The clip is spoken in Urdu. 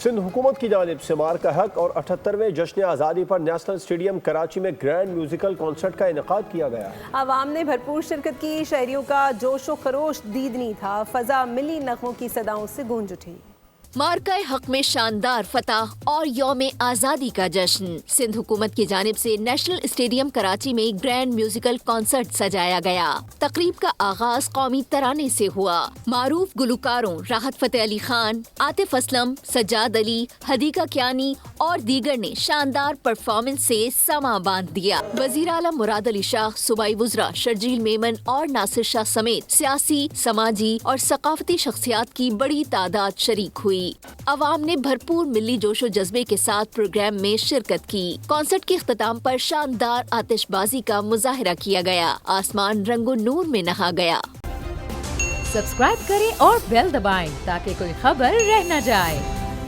سندھ حکومت کی جانب سے مارکہ حق اور 78ویں جشن آزادی پر نیشنل اسٹیڈیم کراچی میں گرینڈ میوزیکل کنسرٹ کا انعقاد کیا گیا۔ عوام نے بھرپور شرکت کی، شہریوں کا جوش و خروش دیدنی تھا، فضا ملی نغموں کی صداؤں سے گونج اٹھی۔ مارکہ حق میں شاندار فتح اور یوم آزادی کا جشن۔ سندھ حکومت کی جانب سے نیشنل اسٹیڈیم کراچی میں گرینڈ میوزیکل کنسرٹ سجایا گیا۔ تقریب کا آغاز قومی ترانے سے ہوا۔ معروف گلوکاروں راحت فتح علی خان، عاطف اسلم، سجاد علی، حدیقہ کیانی اور دیگر نے شاندار پرفارمنس سے سما باندھ دیا۔ وزیر اعلیٰ مراد علی شاہ، صوبائی وزراء شرجیل میمن اور ناصر شاہ سمیت سیاسی، سماجی اور ثقافتی شخصیات کی بڑی تعداد شریک ہوئی۔ عوام نے بھرپور ملی جوش و جذبے کے ساتھ پروگرام میں شرکت کی۔ کنسرٹ کے اختتام پر شاندار آتش بازی کا مظاہرہ کیا گیا۔ آسمان رنگ و نور میں نہا گیا۔ سبسکرائب کریں اور بیل دبائیں تاکہ کوئی خبر رہ نہ جائے۔